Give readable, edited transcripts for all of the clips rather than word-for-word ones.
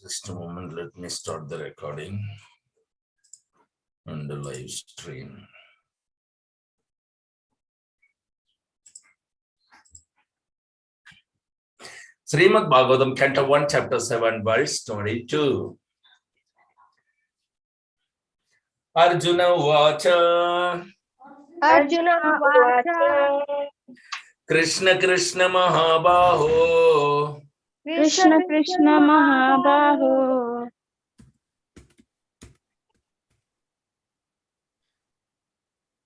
Just a moment, let me start the recording and the live stream. Srimad Bhagavatam, Canto 1, Chapter 7, verse 22. Arjuna Vacha. Arjuna Vacha. Krishna Krishna Mahabaho. Krishna Krishna Mahabaho.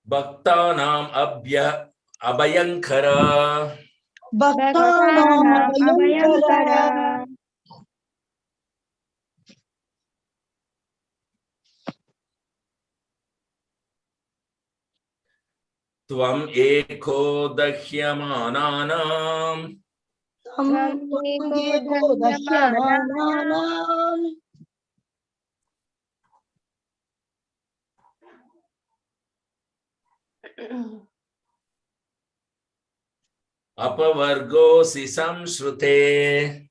Bhaktanam Abhayankara. Bhaktanam Abhayankara. Tvam eko dahyyamananam. Tvam eko dahyyamananam. Apavargosi samshrute.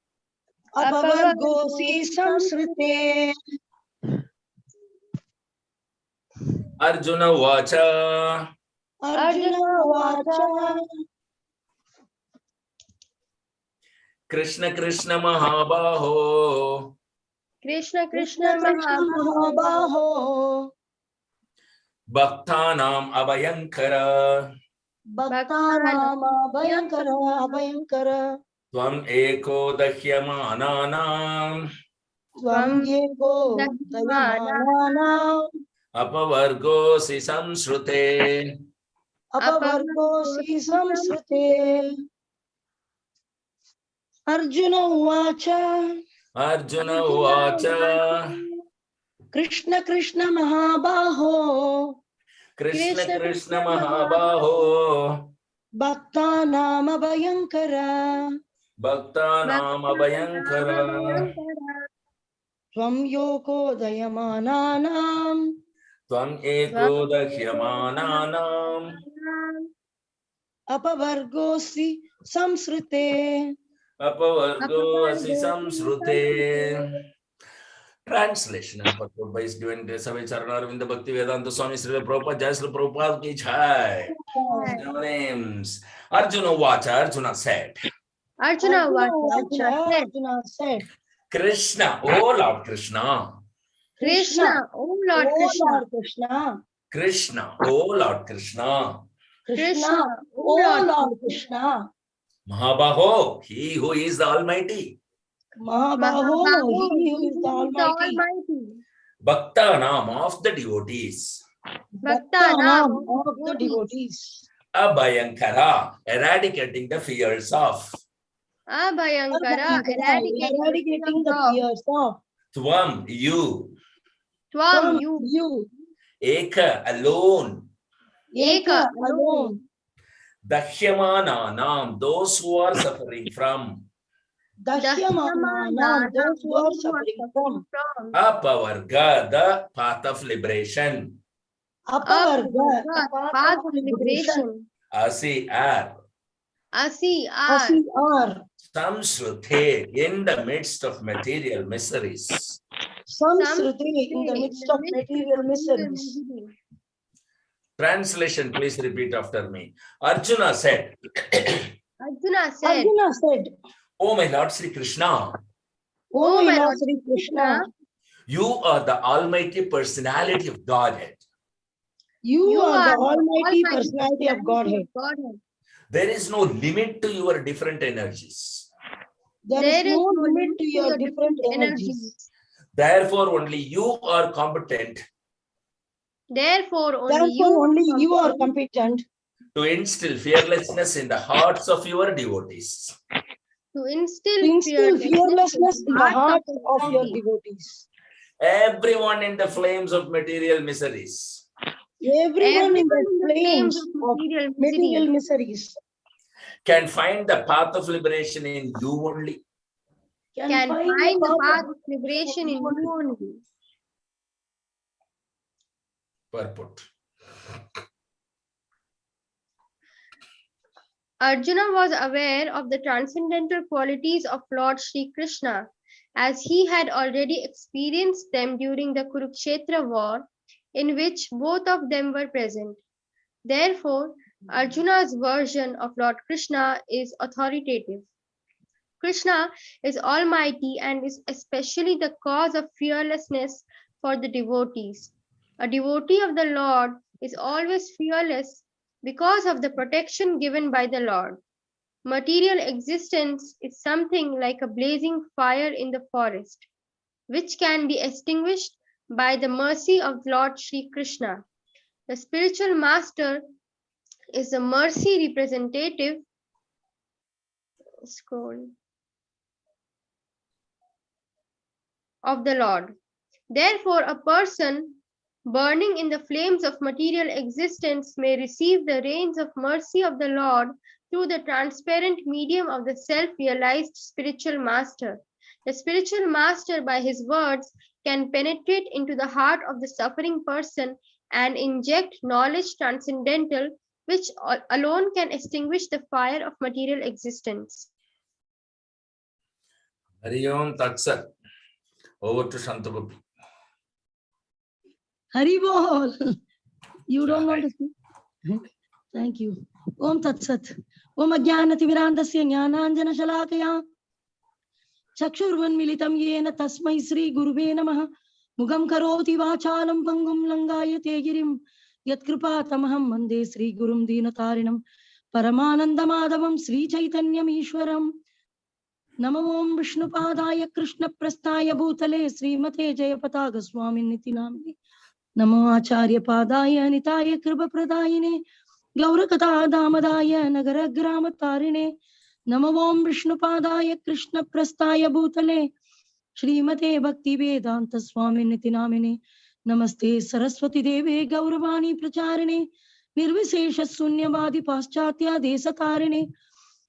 Apavargosi samsrute. Arjuna Vacha. Arjuna Vacha. Krishna Krishna Mahabaho. Krishna Krishna Mahabaho. Bhaktanam Abhayankara. Bhaktanam Abhayankara. Tvam eko dahyyamananam. Tvam eko dahyyamananam. Apavargosi samshrute. Apavargosi samsrute. Arjuna Vacha. Arjuna Vacha. Krishna Krishna Mahabaho. Krishna Krishna Mahabaho. Bhaktanam Abhayankara. Bhaktanam Abhayankara. Tvam yoko dayamananam. Tvam eko dahyyamananam. Apavargosi samsrute. Apavargosi samshrute. Translation and purport by His Divine Grace of Charanavinda Bhakti Vedanta Swami Srila Prabhupada, Jai Srila Prabhupada ki jai. Your names. Arjuna Vacha, Arjuna said. Arjuna said. Krishna, oh Lord Krishna. Krishna, oh Lord Krishna. Krishna, oh Lord Krishna. Krishna, oh Lord Krishna. Mahabaho, he who is the Almighty. Mahabaho, he who is the Almighty. Bhaktanam of the devotees. Bhaktanam of the devotees. Abhayankara, eradicating the fears of. Abhayankara, eradicating the fears of. Tvam, you. Tvam, you. Eka, alone. Eka, alone. Dahyyamananam, those who are suffering from. Dashyamanam, those who are suffering from. Apavarga, the path of liberation. Apavarga, the path of liberation. Asi are. Asi are. Samshrute, in the midst of material miseries. Samsrute, in the midst of material miseries. Translation, please repeat after me. Arjuna said. Arjuna said, Oh my Lord Sri Krishna. Oh my Lord Sri Krishna. You are the Almighty Personality of Godhead. You are the Almighty Personality of Godhead. There is no limit to your different energies. There is no limit to your different energies. Therefore, only you are competent. Therefore, only you are competent to instill fearlessness in the hearts of your devotees. To instill fearlessness in the hearts of your devotees. Everyone in the flames of material miseries. Everyone in the flames of material miseries can find the path of liberation in you only. Can find the path of liberation in you only. Purport. Arjuna was aware of the transcendental qualities of Lord Sri Krishna as he had already experienced them during the Kurukshetra war, in which both of them were present. Therefore, Arjuna's version of Lord Krishna is authoritative. Krishna is almighty and is especially the cause of fearlessness for the devotees. A devotee of the Lord is always fearless because of the protection given by the Lord. Material existence is something like a blazing fire in the forest, which can be extinguished by the mercy of Lord Sri Krishna. The spiritual master is the mercy representative scroll of the Lord. Therefore, a person burning in the flames of material existence may receive the rains of mercy of the Lord through the transparent medium of the self-realized spiritual master. The spiritual master, by his words, can penetrate into the heart of the suffering person and inject knowledge transcendental, which alone can extinguish the fire of material existence. Hari Om Tat Sat. Over to Shantagopi. Hari Bol. You don't want to speak? Thank you. Om Tat Sat. Om Ajnanati Virandasya Jnananjana Shalakaya Chakshurvanmilitam Yena Tasmai Sri Guruve Namaha Mugam Karoti Vachalam Pangum Langayate Girim Yatkripa Tamaham Mande Sri Gurum Dinatarinam Paramanandamadavam Sri Chaitanyam Ishwaram Namo Om Vishnupadaya Krishna Prasthaya Bhutale Srimate Jayapataga Swaminiti Namni Namo Acharya Padaya Nitaya Kripa Pradayine Gaura Kata Damadaya Nagara Grama Tarine Namo Om Vishnupadaya Krishna Prasthaya Bhutale Srimate Bhakti Vedanta Swaminiti Namine Namaste Saraswati Deve Gauravani Pracharine Nirvisesha Sunyavadi Paschatya Desatarine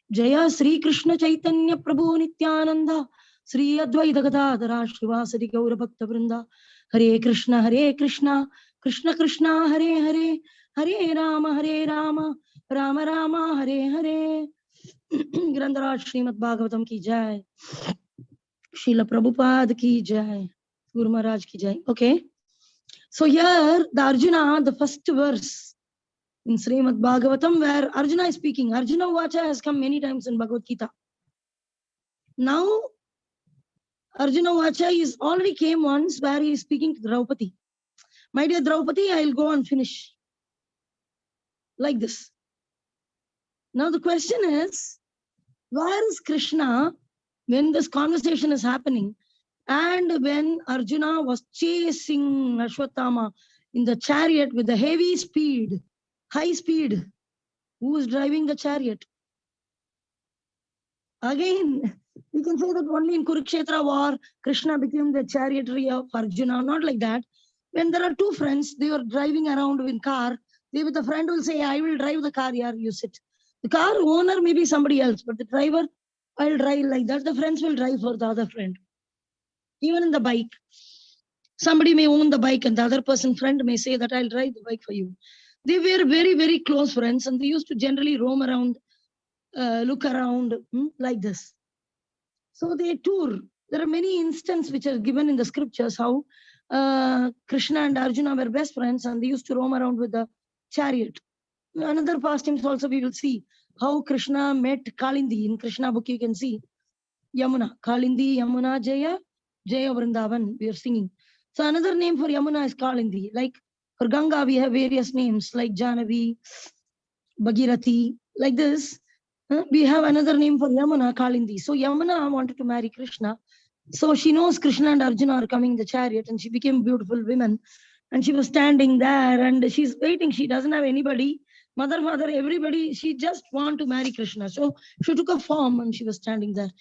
Jaya Sri Krishna Chaitanya Prabhu Nityananda Sri Advaita Gadadhara Srivasadi Gaura Bhakta Vrinda Hare Krishna Krishna Krishna Hare Hare Hare Rama Rama Rama Hare Hare. Grandaraj Srimad Bhagavatam ki jai. Srila Prabhupada ki jai. Guru Maharaj ki jai. Okay. So here the Arjuna, the first verse in Srimad Bhagavatam, where Arjuna is speaking. Arjuna Vacha has come many times in Bhagavad Gita. Now, Arjuna Vacha is already came once where he is speaking to Draupadi. My dear Draupadi, I will go and finish. Like this. Now the question is, where is Krishna when this conversation is happening? And when Arjuna was chasing Ashwatthama in the chariot with the heavy speed, high speed, who is driving the chariot? Again, we can say that only in Kurukshetra war, Krishna became the chariotry of Arjuna. Not like that. When there are two friends, they are driving around in car, they with the friend will say, I will drive the car, here you sit. The car owner may be somebody else, but the driver, I'll drive like that. The friends will drive for the other friend. Even in the bike, somebody may own the bike and the other person, friend, may say that I'll drive the bike for you. They were very, very close friends and they used to generally roam around, look around like this. So they tour. There are many instances which are given in the scriptures how Krishna and Arjuna were best friends and they used to roam around with the chariot. Another pastimes also we will see how Krishna met Kalindi. In Krishna book you can see Yamuna. Kalindi, Yamuna, Jaya, Jaya Vrindavan we are singing. So another name for Yamuna is Kalindi. Like for Ganga we have various names like Janavi, Bhagirathi, like this. We have another name for Yamuna, Kalindi. So Yamuna wanted to marry Krishna. So she knows Krishna and Arjuna are coming in the chariot and she became a beautiful woman. And she was standing there and she's waiting. She doesn't have anybody. Mother, father, everybody. She just want to marry Krishna. So she took a form and she was standing there.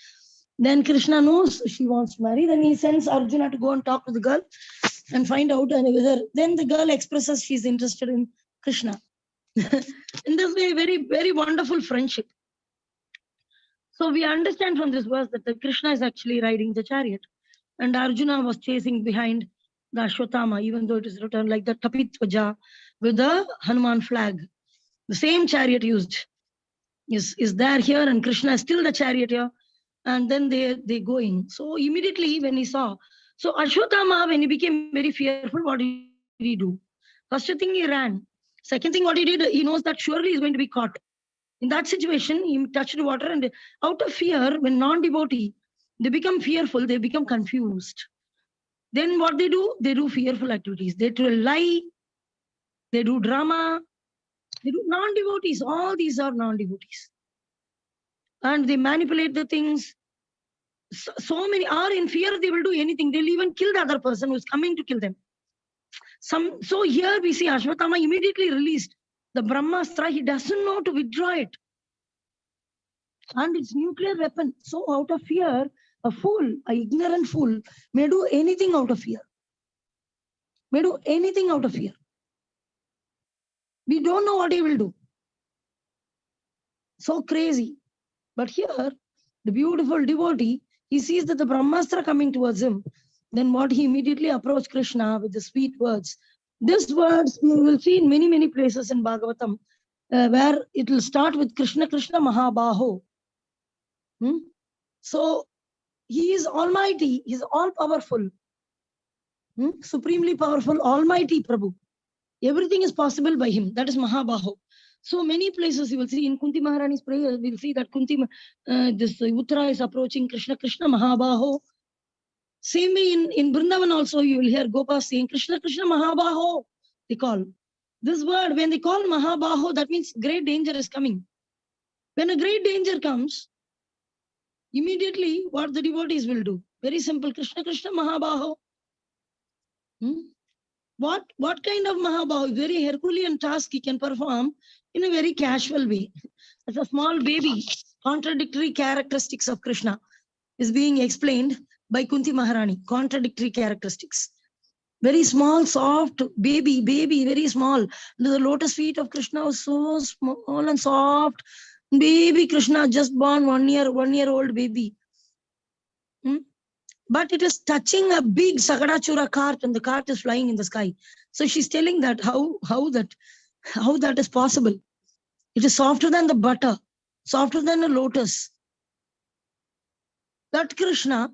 Then Krishna knows she wants to marry. Then he sends Arjuna to go and talk to the girl and find out whether. Then the girl expresses she's interested in Krishna. In this way, very, very wonderful friendship. So we understand from this verse that the Krishna is actually riding the chariot and Arjuna was chasing behind the Ashwatthama, even though it is written like the Tapitvaja with the Hanuman flag. The same chariot used is there here and Krishna is still the charioteer and then they going. So immediately when he saw, so Ashwatthama, when he became very fearful, what did he do? First thing he ran. Second thing what he did, he knows that surely he's going to be caught. In that situation, he touched water, and out of fear, when non-devotee, they become fearful, they become confused. Then what they do? They do fearful activities. They lie, they do drama, they do non-devotees. All these are non-devotees. And they manipulate the things. So many are in fear, they will do anything. They'll even kill the other person who's coming to kill them. So here we see Ashwatthama immediately released the Brahmastra. He doesn't know to withdraw it. And it's nuclear weapon. So out of fear, a fool, an ignorant fool, may do anything out of fear. May do anything out of fear. We don't know what he will do. So crazy. But here, the beautiful devotee, he sees that the Brahmastra coming towards him. Then what he immediately approached Krishna with the sweet words. These words we will see in many, many places in Bhagavatam, where it will start with Krishna, Krishna Mahabaho. So he is almighty, he is all powerful, supremely powerful, almighty Prabhu. Everything is possible by him. That is Mahabaho. So many places you will see in Kunti Maharani's prayer, we will see that this Uttara is approaching Krishna, Krishna Mahabaho. Same way in Vrindavan also you will hear Gopa saying Krishna, Krishna Mahabaho. They call. This word, when they call Mahabaho, that means great danger is coming. When a great danger comes, immediately what the devotees will do? Very simple, Krishna, Krishna Mahabaho. What kind of Mahabaho? Very Herculean task he can perform in a very casual way. As a small baby, contradictory characteristics of Krishna is being explained by Kunti Maharani. Contradictory characteristics. Very small, soft baby, very small. The lotus feet of Krishna was so small and soft. Baby Krishna, just born 1 year old baby. But it is touching a big Sagadachura cart, and the cart is flying in the sky. So she's telling that how that is possible. It is softer than the butter, softer than a lotus. That Krishna,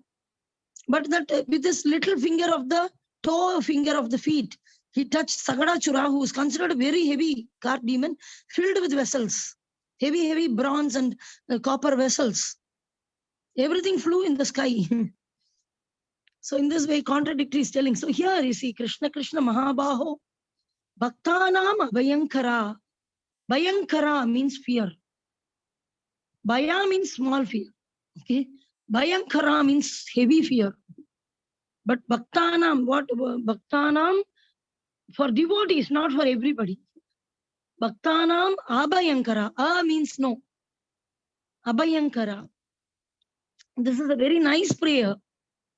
but that with this little finger of the toe, finger of the feet, he touched Sagadachura, who is considered a very heavy cart demon, filled with vessels, heavy bronze and copper vessels. Everything flew in the sky. So in this way, contradictory is telling. So here you see Krishna, Krishna Mahabaho, Bhaktanam Abhayankara. Bhayankara means fear. Bhaya means small fear. Okay. Bhayankara means heavy fear. But Bhaktanam, what? Bhaktanam for devotees, not for everybody. Bhaktanam Abhayankara. A means no. Abhayankara. This is a very nice prayer.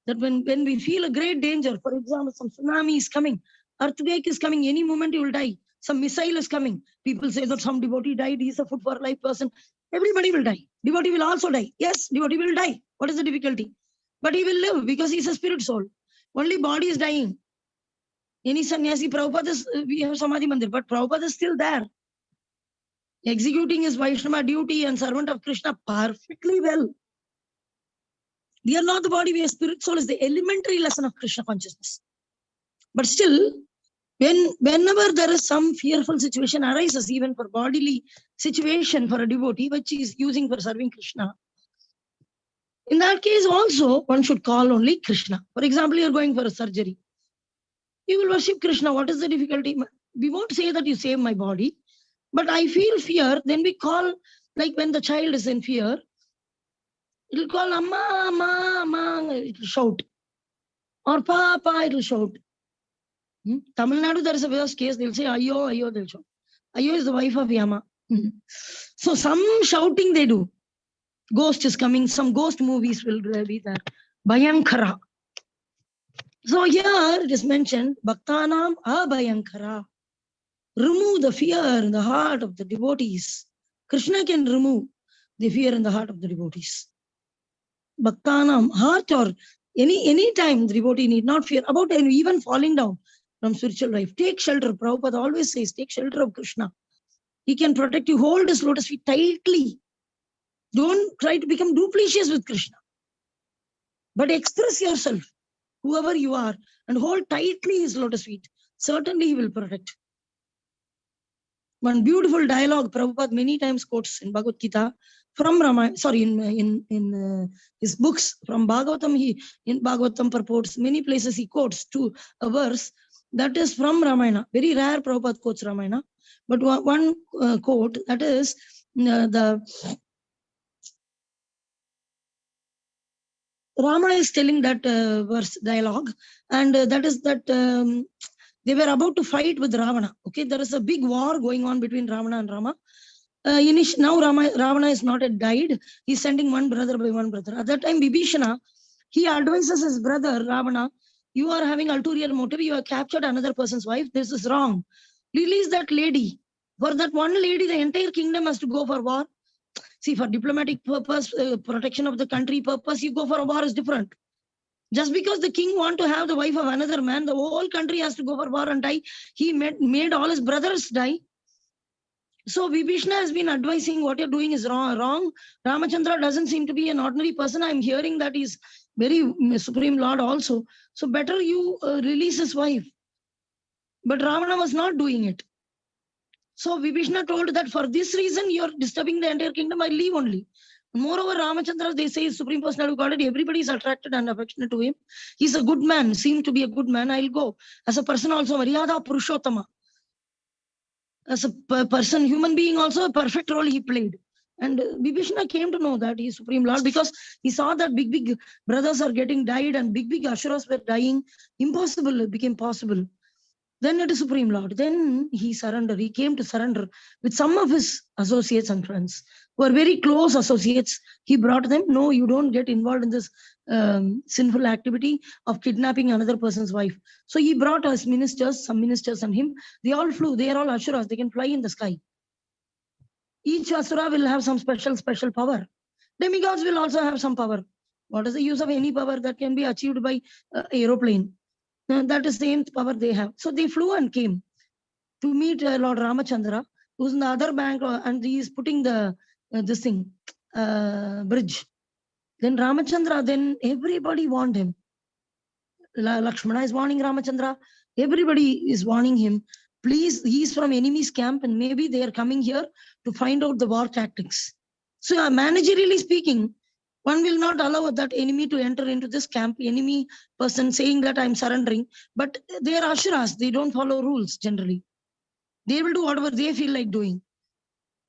That when we feel a great danger, for example, some tsunami is coming, earthquake is coming, any moment you will die. Some missile is coming. People say that some devotee died, he is a food for life person. Everybody will die. Devotee will also die. Yes, devotee will die. What is the difficulty? But he will live because he is a spirit soul. Only body is dying. Any sannyasi, Prabhupada is, we have Samadhi Mandir, but Prabhupada is still there. Executing his Vaishnava duty and servant of Krishna perfectly well. We are not the body, we are spirit soul is the elementary lesson of Krishna consciousness. But still, whenever there is some fearful situation arises, even for bodily situation for a devotee, which he is using for serving Krishna, in that case also, one should call only Krishna. For example, you are going for a surgery. You will worship Krishna. What is the difficulty? We won't say that you save my body, but I feel fear. Then we call, like when the child is in fear, it will call Amma, Amma, Amma, it will shout. Or Papa, it will shout. Tamil Nadu, there is a worst case, they will say Ayo, Ayo, they will shout. Ayo is the wife of Yama. So some shouting they do. Ghost is coming, some ghost movies will be there. Bhayankara. So here it is mentioned, Bhaktanam Abhayankara. Remove the fear in the heart of the devotees. Krishna can remove the fear in the heart of the devotees. Bhaktanam, heart or any time the devotee need not fear about even falling down from spiritual life. Take shelter. Prabhupada always says, take shelter of Krishna. He can protect you. Hold his lotus feet tightly. Don't try to become duplicitous with Krishna. But express yourself, whoever you are, and hold tightly his lotus feet. Certainly he will protect. One beautiful dialogue Prabhupada many times quotes in Bhagavad Gita from Ramayana, sorry, in his books from Bhagavatam. In Bhagavatam purports, many places he quotes to a verse that is from Ramayana. Very rare Prabhupada quotes Ramayana, but one quote that is the Rama is telling that verse dialogue, and that is that they were about to fight with Ravana. Okay, there is a big war going on between Ravana and Rama. Now Ravana is not yet died. He's sending one brother by one brother. At that time, Vibhishana, he advises his brother Ravana, you are having ulterior motive. You have captured another person's wife. This is wrong. Release that lady. For that one lady, the entire kingdom has to go for war. See, for diplomatic purpose, protection of the country purpose, you go for a war is different. Just because the king want to have the wife of another man, the whole country has to go for war and die. He made all his brothers die. So Vibhishana has been advising what you're doing is wrong. Ramachandra doesn't seem to be an ordinary person. I'm hearing that he's very Supreme Lord also. So better you release his wife. But Ravana was not doing it. So Vibhishana told that for this reason, you're disturbing the entire kingdom, I leave only. Moreover, Ramachandra, they say, Supreme Personality of Godhead, everybody is attracted and affectionate to him. He's a good man, seemed to be a good man, I'll go. As a person also, Maryada Purushottama. As a person, human being also, a perfect role he played. And Vibhishana came to know that he is Supreme Lord because he saw that big brothers are getting died and big Asuras were dying. Impossible, it became possible. Then it is Supreme Lord. Then he surrendered. He came to surrender with some of his associates and friends who are very close associates. He brought them. No, you don't get involved in this sinful activity of kidnapping another person's wife. So he brought us ministers, some ministers and him. They all flew. They are all Asuras. They can fly in the sky. Each Asura will have some special power. Demigods will also have some power. What is the use of any power that can be achieved by aeroplane? That is the same power they have. So they flew and came to meet Lord Ramachandra, who's in the other bank, and he is putting the this thing bridge. Then Ramachandra, then everybody warned him. Lakshmana is warning Ramachandra. Everybody is warning him. Please, he's from enemy's camp, and maybe they are coming here to find out the war tactics. So, managerially speaking, one will not allow that enemy to enter into this camp, enemy person saying that I'm surrendering, but they are Ashuras, they don't follow rules generally. They will do whatever they feel like doing.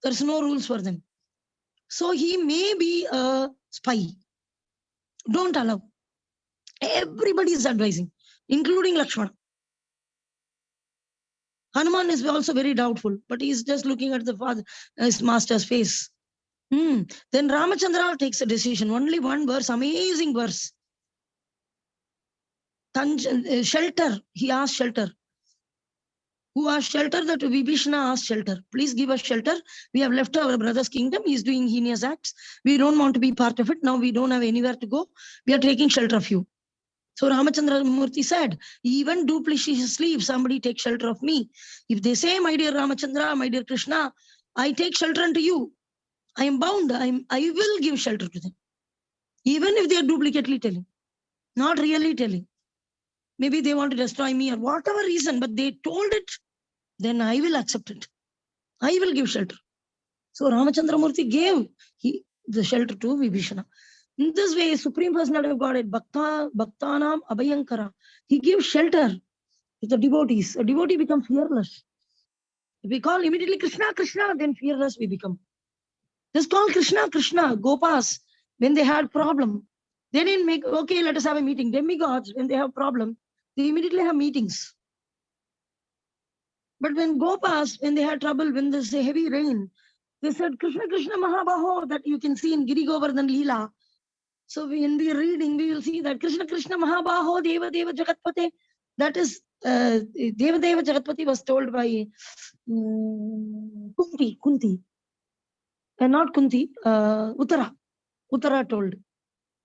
There's no rules for them. So he may be a spy. Don't allow. Everybody is advising, including Lakshmana. Hanuman is also very doubtful, but he's just looking at the father, his master's face. Then Ramachandra takes a decision. Only one verse, amazing verse. Shelter. He asked shelter. Who asked shelter? That Vibhishana asked shelter. Please give us shelter. We have left our brother's kingdom. He's doing heinous acts. We don't want to be part of it. Now we don't have anywhere to go. We are taking shelter of you. So Ramachandra Murthy said, even duplicitously, if somebody takes shelter of me, if they say, my dear Ramachandra, my dear Krishna, I take shelter unto you, I am bound, I will give shelter to them. Even if they are duplicately telling, not really telling. Maybe they want to destroy me or whatever reason, but they told it, then I will accept it. I will give shelter. So Ramachandra Murthy gave the shelter to Vibhishana. In this way, Supreme Personality of Godhead, Bhaktanam Abhayankara, he gives shelter to the devotees. A devotee becomes fearless. If we call immediately Krishna, Krishna, then fearless we become. Just call Krishna, Krishna, Gopas, when they had problem. They didn't make, okay, let us have a meeting. Demigods, when they have problem, they immediately have meetings. But when Gopas, when they had trouble, when there's a heavy rain, they said, Krishna, Krishna, Mahabaho, that you can see in Giri Govardhan Leela. So when we are reading, we will see that Krishna, Krishna, Mahabaho, Deva, Deva, Jagatpate. That is, Deva, Deva, Jagatpati was told by Kunti. Not Kunti, Uttara told.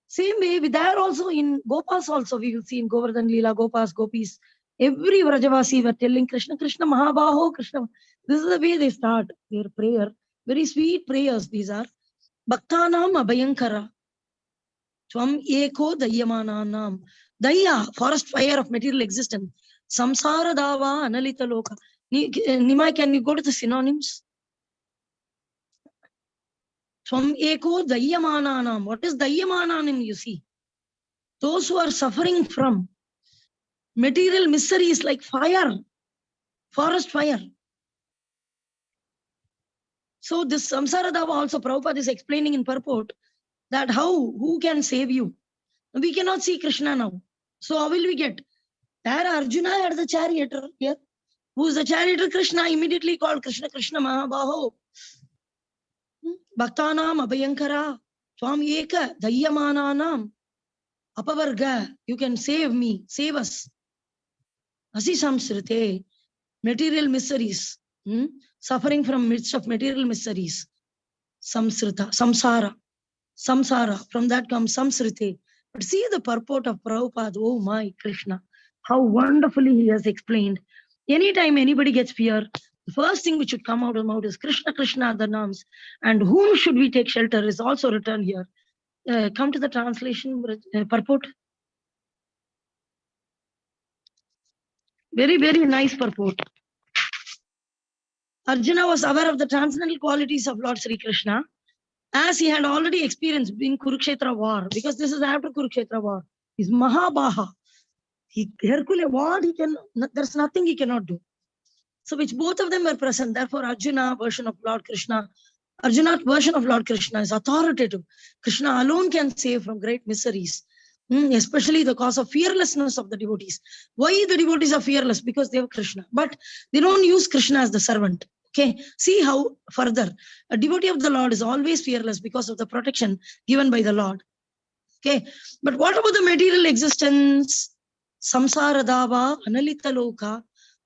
Same way, there also in Gopas also, we will see in Govardhan Leela, Gopas, Gopis, every Vrajavasi were telling Krishna, Krishna, Mahabaho, Krishna. This is the way they start their prayer. Very sweet prayers these are. Bhaktanam Abhayankara. Tvam eko dayamananam. Daya, forest fire of material existence. Samsara dava analita loka. Nimai, can you go to the synonyms? Tvam eko dayamananam. What is dayamananam, you see? Those who are suffering from material miseries like fire, forest fire. So this samsara dava also Prabhupada is explaining in purport that who can save you? We cannot see Krishna now. So how will we get? There Arjuna had the charioteer here. Who is the charioteer? Krishna, immediately called Krishna, Krishna Mahabaho. Bhaktanam Abhayankara. Swam Eka Dayamananam. Apavarga. You can save me. Save us. Asi samsrite. Material miseries. Suffering from midst of material miseries. Samsrita. Samsara. Samsara. From that comes samsrite. But see the purport of Prabhupada. Oh my Krishna. How wonderfully he has explained. Anytime anybody gets fear, the first thing which should come out of the mouth is Krishna, Krishna, the names. And whom should we take shelter is also written here. Come to the translation, purport. Very, very nice purport. Arjuna was aware of the transcendental qualities of Lord Sri Krishna as he had already experienced in Kurukshetra war, because this is after Kurukshetra war. He's Mahabaha. Hercules, what he can, there's nothing he cannot do. So which both of them were present. Therefore, Arjuna version of Lord Krishna, Arjuna's version of Lord Krishna is authoritative. Krishna alone can save from great miseries, especially the cause of fearlessness of the devotees. Why the devotees are fearless? Because they have Krishna. But they don't use Krishna as the servant. Okay, see how further a devotee of the Lord is always fearless because of the protection given by the Lord. Okay, but what about the material existence? Samsara dava analita loka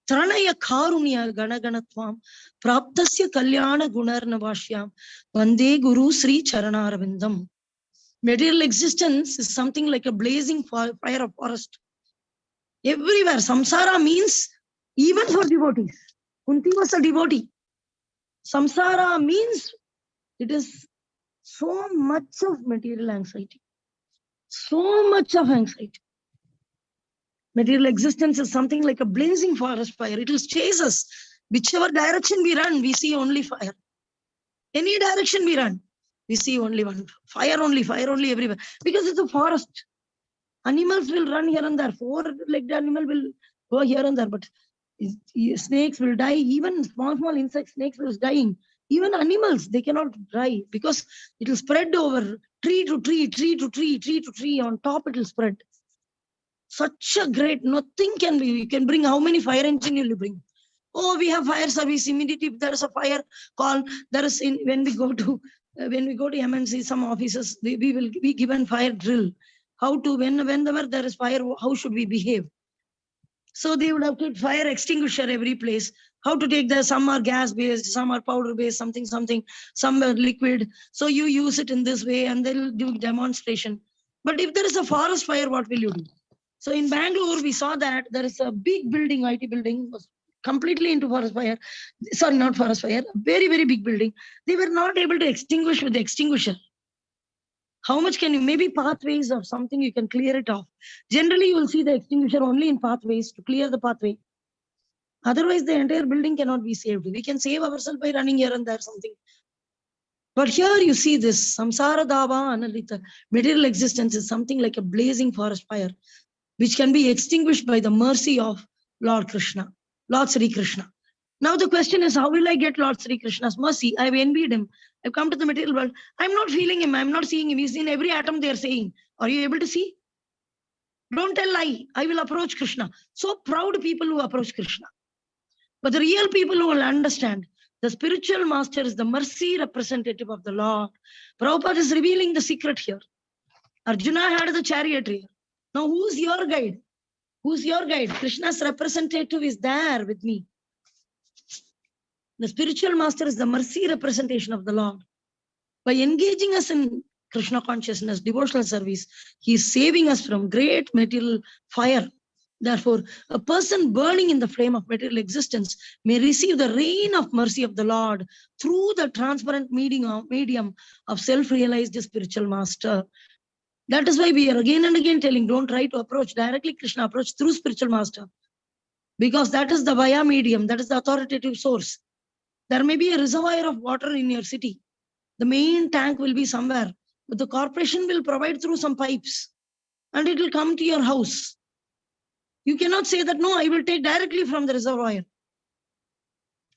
tranaya karunya ganaganatvam praptasya kalyana gunarnavashyam vande guru sri charanaravindam. Material existence is something like a blazing fire of forest. Everywhere. Samsara means even for devotees. Kunti was a devotee. Samsara means it is so much of material anxiety. So much of anxiety. Material existence is something like a blazing forest fire. It will chase us. Whichever direction we run, we see only fire. Any direction we run, we see only one. Fire only everywhere. Because it's a forest. Animals will run here and there. Four-legged animal will go here and there. But snakes will die. Even small insect snakes will dying. Even animals, they cannot die because it will spread over tree to tree, tree to tree, tree to tree. On top, it will spread. Such a great, nothing can be. You can bring how many fire engine will you bring? Oh, we have fire service. Immediately, if there is a fire call, there is when we go to MNC, some offices, we will be given fire drill. How to, whenever there is fire, how should we behave? So they would have put fire extinguisher every place. How to take some are gas based, some are powder based, something, some are liquid. So you use it in this way and they'll do demonstration. But if there is a forest fire, what will you do? So in Bangalore, we saw that there is a big building, IT building, was completely into forest fire. Sorry, not forest fire, a very, very big building. They were not able to extinguish with the extinguisher. How much can you, maybe pathways or something, you can clear it off. Generally, you will see the extinguisher only in pathways to clear the pathway. Otherwise, the entire building cannot be saved. We can save ourselves by running here and there something. But here you see this, samsara dava analita, material existence is something like a blazing forest fire, which can be extinguished by the mercy of Lord Krishna, Lord Sri Krishna. Now the question is, how will I get Lord Sri Krishna's mercy? I've envied him. I've come to the material world. I'm not feeling him. I'm not seeing him. He's in every atom they are saying. Are you able to see? Don't tell lie. I will approach Krishna. So proud people who approach Krishna. But the real people who will understand, the spiritual master is the mercy representative of the Lord. Prabhupada is revealing the secret here. Arjuna had the chariotry. Now who's your guide? Who's your guide? Krishna's representative is there with me. The spiritual master is the mercy representation of the Lord. By engaging us in Krishna consciousness, devotional service, he is saving us from great material fire. Therefore, a person burning in the flame of material existence may receive the rain of mercy of the Lord through the transparent medium of self-realized spiritual master. That is why we are again and again telling, don't try to approach directly Krishna, approach through spiritual master. Because that is the via medium, that is the authoritative source. There may be a reservoir of water in your city. The main tank will be somewhere, but the corporation will provide through some pipes and it will come to your house. You cannot say that, no, I will take directly from the reservoir.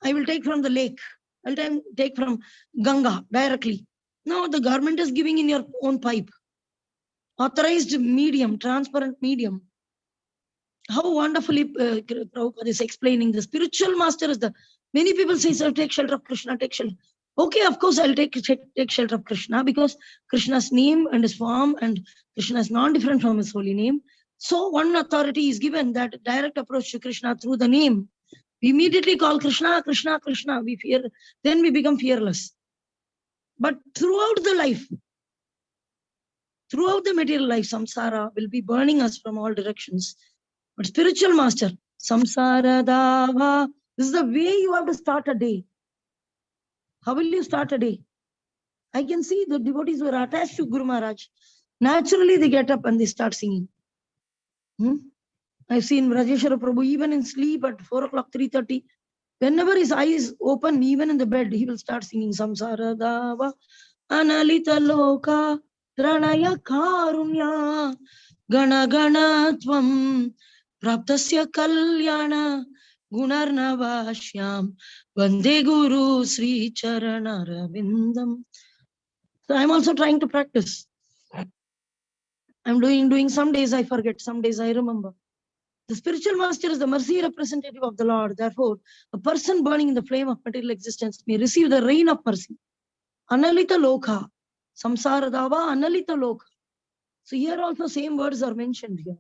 I will take from the lake. I'll take from Ganga directly. No, the government is giving in your own pipe. Authorized medium, transparent medium. How wonderfully Prabhupada is explaining the spiritual master is the, many people say, sir, take shelter of Krishna, take shelter. Okay, of course, I'll take shelter of Krishna because Krishna's name and his form and Krishna is non-different from his holy name. So one authority is given, that direct approach to Krishna through the name. We immediately call Krishna, Krishna, Krishna. We fear, then we become fearless. But throughout the life, throughout the material life, samsara will be burning us from all directions. But spiritual master, samsara dava, this is the way you have to start a day. How will you start a day? I can see the devotees who are attached to Guru Maharaj. Naturally, they get up and they start singing. I've seen Vrajeshwara Prabhu, even in sleep at 4 o'clock, 3:30, whenever his eyes open, even in the bed, he will start singing samsara dava, analita loka, tranaya karunya, gana gana tvam, praptasya kalyana, gunarnavashyam, vande guru sri charana ravindam. So I'm also trying to practice. I'm doing some days I forget, some days I remember. The spiritual master is the mercy representative of the Lord. Therefore, a person burning in the flame of material existence may receive the rain of mercy. Analita loka. Samsara dava, analita loka. So here also same words are mentioned here.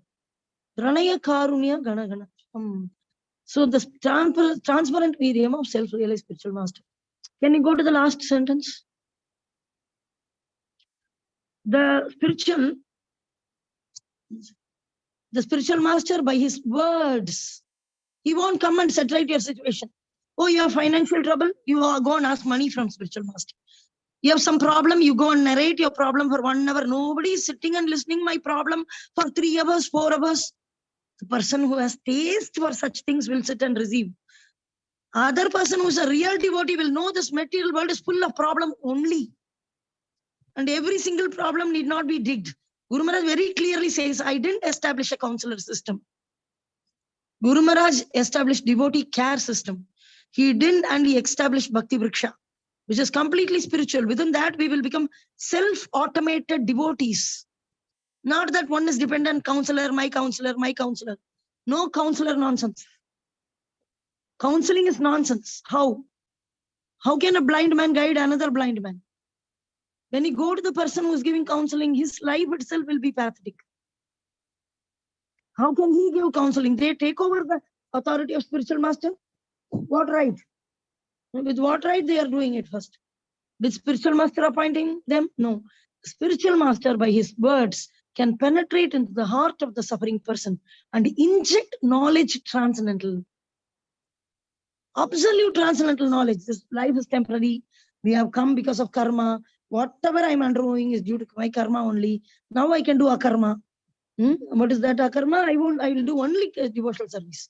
Ranaya karunya gana gana. So the transparent medium of self-realized spiritual master. Can you go to the last sentence? The spiritual master, by his words, he won't come and set right your situation. Oh, you have financial trouble, you go and ask money from spiritual master. You have some problem, you go and narrate your problem for 1 hour. Nobody is sitting and listening my problem for 3 hours, 4 hours. The person who has taste for such things will sit and receive. Other person who is a real devotee will know this material world is full of problem only. And every single problem need not be digged. Guru Maharaj very clearly says, I didn't establish a counselor system. Guru Maharaj established devotee care system. He didn't, and he established Bhakti Vriksha, which is completely spiritual. Within that, we will become self-automated devotees. Not that one is dependent counselor, my counselor, my counselor. No counselor nonsense. Counseling is nonsense. How? How can a blind man guide another blind man? When you go to the person who is giving counseling, his life itself will be pathetic. How can he give counseling? They take over the authority of spiritual master. What right? With what right they are doing it first? Did spiritual master appointing them? No. Spiritual master, by his words, can penetrate into the heart of the suffering person and inject knowledge transcendental. Absolute transcendental knowledge. This life is temporary. We have come because of karma. Whatever I'm undergoing is due to my karma only. Now I can do akarma. What is that akarma? I will do only devotional service.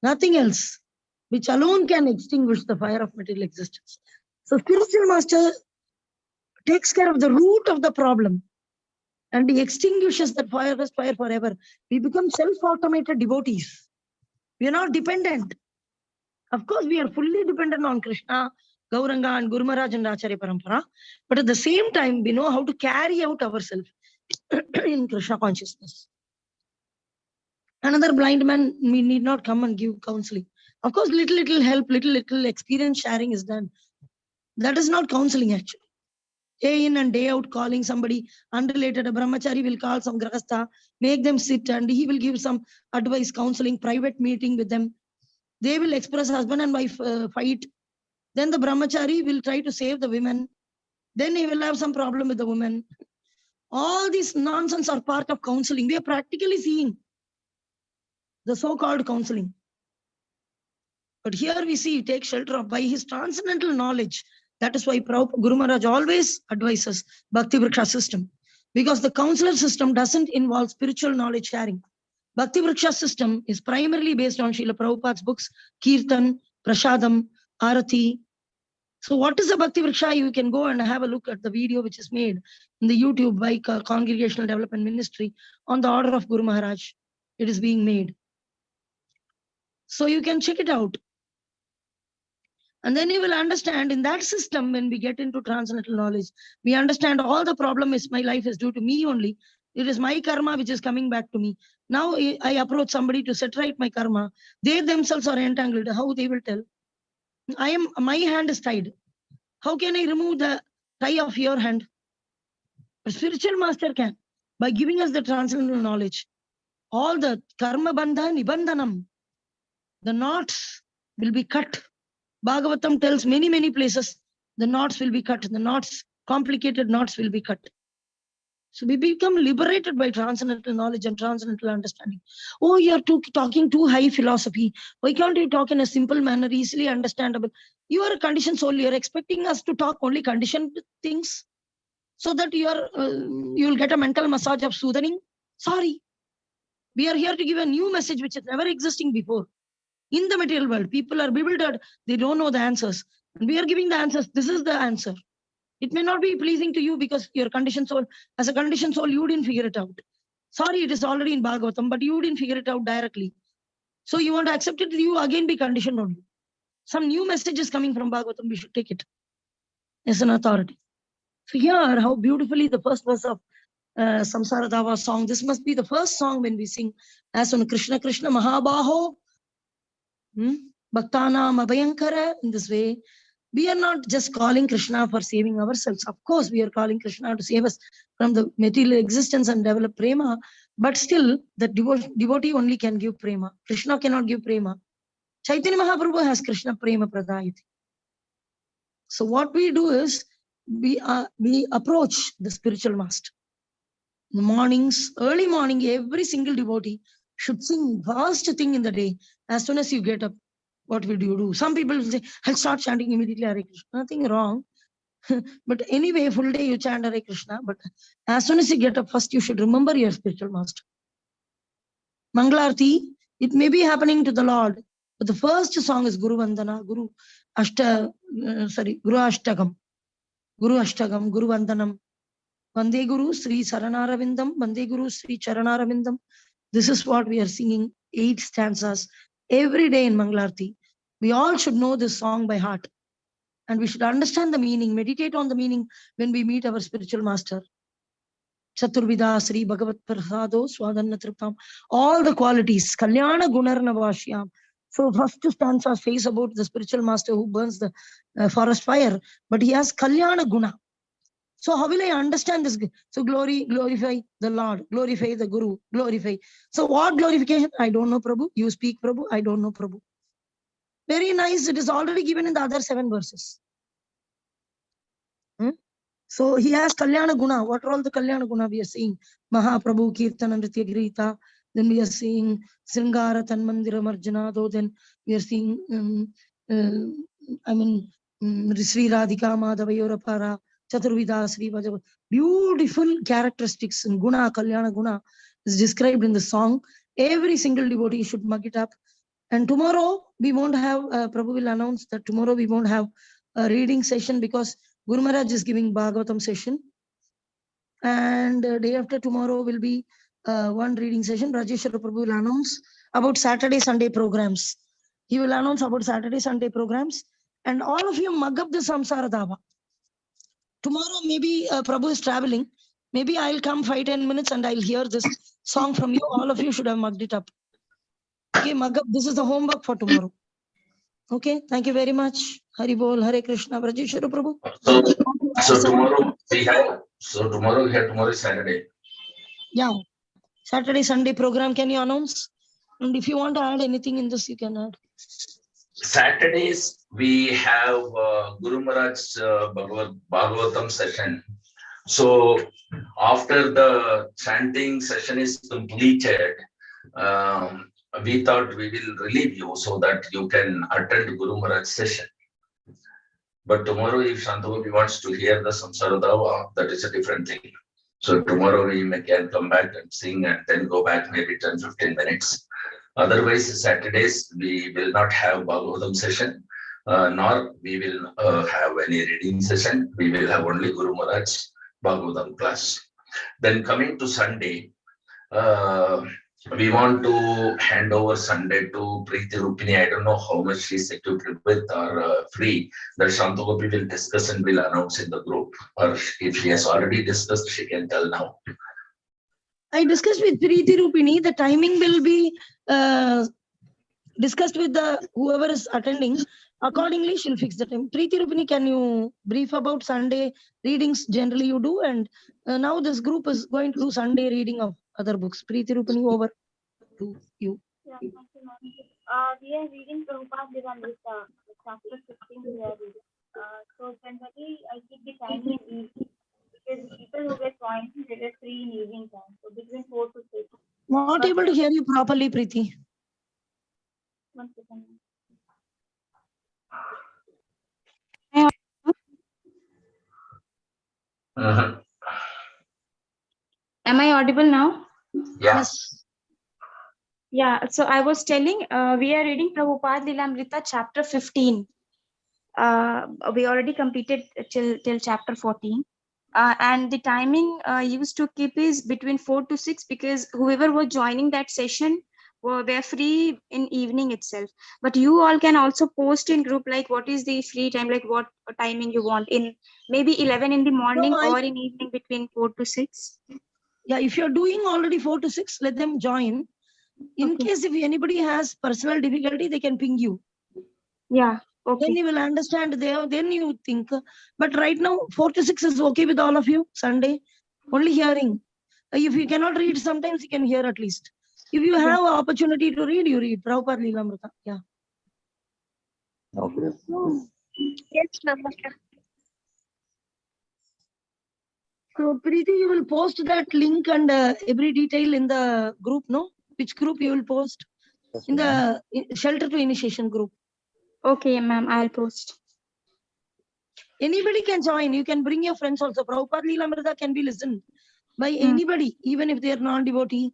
Nothing else, which alone can extinguish the fire of material existence. So spiritual master takes care of the root of the problem and he extinguishes that fire forever. We become self-automated devotees. We are not dependent. Of course, we are fully dependent on Krishna, Gauranga and Guru Maharaj and Acharya Parampara. But at the same time, we know how to carry out ourselves in Krishna consciousness. Another blind man need not come and give counseling. Of course, little help, little experience sharing is done. That is not counseling actually. Day in and day out calling somebody unrelated, a brahmachari will call some grahastha, make them sit and he will give some advice, counseling, private meeting with them. They will express husband and wife fight. Then the brahmachari will try to save the women. Then he will have some problem with the woman. All these nonsense are part of counseling. We are practically seeing the so-called counseling. But here we see, take shelter of by his transcendental knowledge. That is why Guru Maharaj always advises Bhakti Vriksha system. because the counselor system doesn't involve spiritual knowledge sharing. Bhakti Vriksha system is primarily based on Srila Prabhupada's books, Kirtan, Prashadam, Arati. So what is a Bhakti Vriksha? You can go and have a look at the video which is made in the YouTube by Congregational Development Ministry on the order of Guru Maharaj. It is being made. So you can check it out. And then you will understand in that system, when we get into transcendental knowledge, we understand all the problem is my life is due to me only. It is my karma which is coming back to me. Now I approach somebody to set right my karma. They themselves are entangled. How they will tell? My hand is tied. How can I remove the tie of your hand? A spiritual master can, by giving us the transcendental knowledge. All the karma bandha nibandhanam, the knots will be cut. Bhagavatam tells many places the knots will be cut. The knots, complicated knots will be cut. So we become liberated by transcendental knowledge and transcendental understanding. Oh, you're talking too high philosophy. Why can't you talk in a simple manner, easily understandable? You are a conditioned soul. You're expecting us to talk only conditioned things so that you'll get a mental massage of soothing. Sorry. We are here to give a new message which is never existing before. In the material world, people are bewildered. They don't know the answers. And we are giving the answers. This is the answer. It may not be pleasing to you because you're conditioned soul. As a conditioned soul, you didn't figure it out. Sorry, it is already in Bhagavatam, but you didn't figure it out directly. So you want to accept it, you again be conditioned only. Some new message is coming from Bhagavatam, we should take it as an authority. So here, how beautifully the first verse of Samsara Dava song, this must be the first song when we sing as on Krishna Krishna Mahabaho. Bhaktanam Abhayankara, in this way. We are not just calling Krishna for saving ourselves. Of course, we are calling Krishna to save us from the material existence and develop prema. But still, the devotee only can give prema. Krishna cannot give prema. Chaitanya Mahaprabhu has Krishna prema pradayati. So what we do is, we approach the spiritual master. In the mornings, early morning, every single devotee should sing first thing in the day. As soon as you get up, what will you do? Some people will say, I'll start chanting immediately Hare Krishna. Nothing wrong. But anyway, full day you chant Hare Krishna. But as soon as you get up, first you should remember your spiritual master. Mangalarti, it may be happening to the Lord. But the first song is Guru Vandana, Guru Ashtagam, Guru Ashtagam, Guru Vandanam. Vande Guru Sri Saranaravindam, Vande Guru Sri Charanaravindam. This is what we are singing, 8 stanzas every day in Mangalarti. We all should know this song by heart. And we should understand the meaning, meditate on the meaning when we meet our spiritual master. Chaturvida Sri Bhagavat Prasado Swadanna Triptam. All the qualities, Kalyana Gunarna Vashyam. So first stanza says about the spiritual master who burns the forest fire, but he has Kalyana Guna. So how will I understand this? So glorify the Lord, glorify the Guru, glorify. So what glorification? I don't know, Prabhu. You speak, Prabhu. I don't know, Prabhu. Very nice. It is already given in the other 7 verses. So he has Kalyana Guna. What are all the Kalyana Guna we are seeing? Mahaprabhu, Kirtana, Nritya Girita. Then we are seeing Sringara, Tanmandira, Marjanado. Then we are seeing, Sri Radhika, Madhavayurapara, Chaturvida, Sri Vajav. Beautiful characteristics in Guna, Kalyana Guna is described in the song. Every single devotee should mug it up. And tomorrow we won't have, Prabhu will announce that tomorrow we won't have a reading session because Guru Maharaj is giving Bhagavatam session. And day after tomorrow will be one reading session. Vrajeshwara Prabhu will announce about Saturday, Sunday programs. He will announce about Saturday, Sunday programs. And all of you mug up the Samsara Dava. Tomorrow maybe Prabhu is traveling. Maybe I'll come 5-10 minutes and I'll hear this song from you. All of you should have mugged it up. Okay, mug up. This is the homework for tomorrow. Okay, thank you very much. Hari Bol, Hare Krishna, Vrajeshwara Prabhu. So tomorrow we have tomorrow is Saturday. Yeah, Saturday, Sunday program. Can you announce? And if you want to add anything in this, you can add. Saturdays we have Guru Maharaj's Bhagavatam session. So after the chanting session is completed, we thought we will relieve you so that you can attend Guru Maharaj's session. But tomorrow, if Shantagopi wants to hear the Samsara Dava, that is a different thing. So tomorrow can come back and sing and then go back maybe 10-15 minutes. Otherwise, Saturdays we will not have Bhagavatam session, nor we will have any reading session. We will have only Guru Maharaj Bhagavatam class. Then coming to Sunday, we want to hand over Sunday to Preeti Rupini. I don't know how much she's equipped with or free. That Shantagopi will discuss and will announce in the group. Or if she has already discussed, she can tell now. I discussed with Preeti Rupini. The timing will be discussed with the whoever is attending. Accordingly, she'll fix the time. Preeti Rupini, can you brief about Sunday readings generally you do? And now this group is going to do Sunday reading of other books. Preeti Rupini, over to you. Yeah, thank you, ma'am. We are reading Prabhupada Lilamrita, chapter 15 we are reading. So generally, I keep the time in evening because people who get joined, they get free in evening time. So between 4 to 6. Not able to hear you properly, Preeti. 1 second. Am I audible now? Yes. Yeah, so I was telling, we are reading Prabhupada Lilamrita chapter 15. We already completed till chapter 14. And the timing used to keep is between 4 to 6 because whoever was joining that session were free in evening itself. But you all can also post in group like what is the free time, like what timing you want in maybe 11 in the morning or in evening between 4 to 6. Yeah, if you're doing already 4 to 6, let them join. In case if anybody has personal difficulty, they can ping you. Yeah. Okay. Then you will understand there, then you think. But right now, 4 to 6 is okay with all of you, Sunday. Only hearing. If you cannot read, sometimes you can hear at least. If you have an opportunity to read, you read. Prabhupada Lilamrita. Yeah. Okay. Yes, Namaskar. So, Preeti, you will post that link and every detail in the group, no? Which group you will post? In the Shelter to Initiation group. Okay, ma'am, I'll post. Anybody can join. You can bring your friends also. Prabhupada Lilamrita can be listened by anybody, even if they are non-devotee.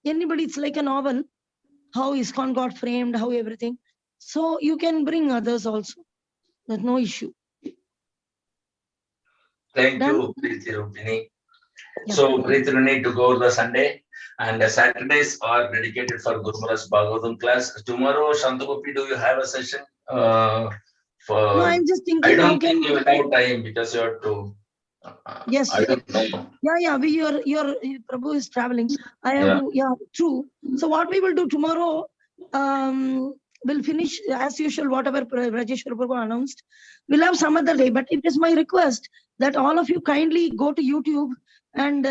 Anybody, it's like a novel. How ISKCON got framed, how everything. So you can bring others also. There's no issue. Thank Done? you, Preeti Rupini. Yeah. So Preeti, we need to go the Sunday. And the Saturdays are dedicated for Guru Maharaj Bhagavatam class. Tomorrow, Shantagopi, do you have a session? No, I'm just thinking. I don't think you will have time because you have to. Yes. I don't know. Yeah. Your Prabhu is traveling. I have to. Yeah, true. So what we will do tomorrow? We'll finish as usual. Whatever Vrajeshwara Prabhu announced, we'll have some other day. But it is my request that all of you kindly go to YouTube and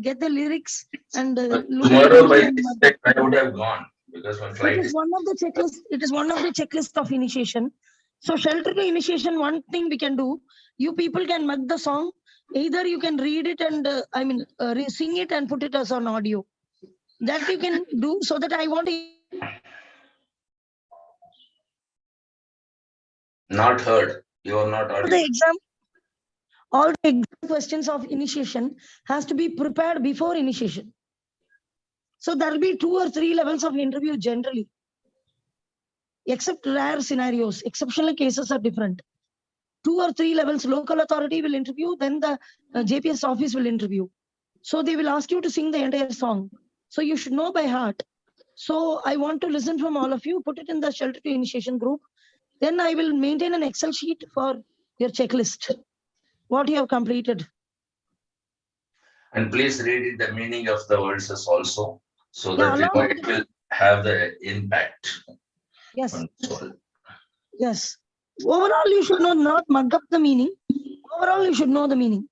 get the lyrics and look tomorrow at by mistake I would have gone because my flight it is one of the checklist. It is one of the checklist of initiation. So Shelter to Initiation, one thing we can do, you people can mug the song. Either you can read it and sing it and put it as on audio. That you can do so that I want to. Not heard. You are not audible. All the exam questions of initiation has to be prepared before initiation. So there will be 2 or 3 levels of interview generally. Except rare scenarios, exceptional cases are different. 2 or 3 levels, local authority will interview, then the JPS office will interview. So they will ask you to sing the entire song. So you should know by heart. So I want to listen from all of you, put it in the Shelter to Initiation group. Then I will maintain an Excel sheet for your checklist, what you have completed. And please read the meaning of the verses also, so that it will have the impact. Yes. Yes. Overall, you should not mug up the meaning. Overall, you should know the meaning.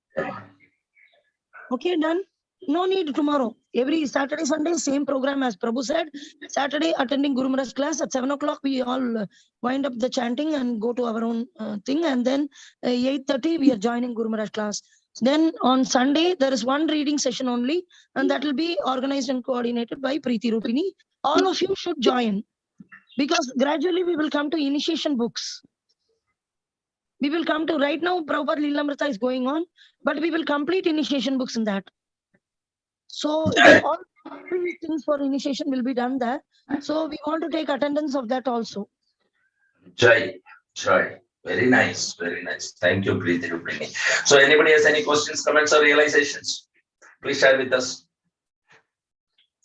Okay, done. No need tomorrow. Every Saturday, Sunday, same program as Prabhu said. Saturday, attending Guru Maharaj class at 7 o'clock. We all wind up the chanting and go to our own thing. And then 8:30, we are joining Guru Maharaj class. Then on Sunday, there is one reading session only, and that will be organized and coordinated by Preeti Rupini. All of you should join, because gradually we will come to initiation books. We will come to, right now, Prabhupada Lilamrita is going on, but we will complete initiation books in that. So all things for initiation will be done there. So we want to take attendance of that also. Jai. Very nice, very nice. Thank you, Preeti Rupini. So anybody has any questions, comments, or realizations? Please share with us.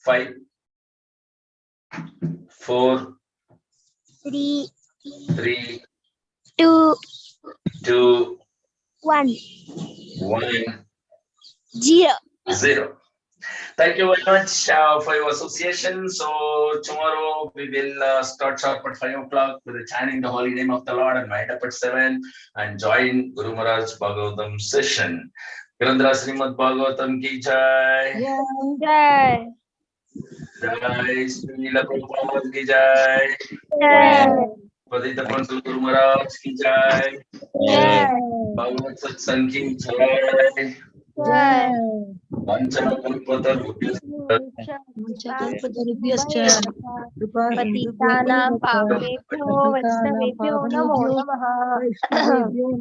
5, 4, 3, 3, 2, 2, 1, 1, 0. 0. Thank you very much for your association. So tomorrow we will start sharp at 5 o'clock with chanting the holy name of the Lord and wind up at 7 and join Guru Maharaj Bhagavatam session. Grandra Srimad Bhagavatam ki jai. Jai. Jai Srila Prabhupada ki jai. Jai. Padita Pantu Guru Maharaj ki jai. Jai. Bhagavad Satsang ki jai. Jai. Patitanam pavanebhyo vaishnavebhyo namo namaha.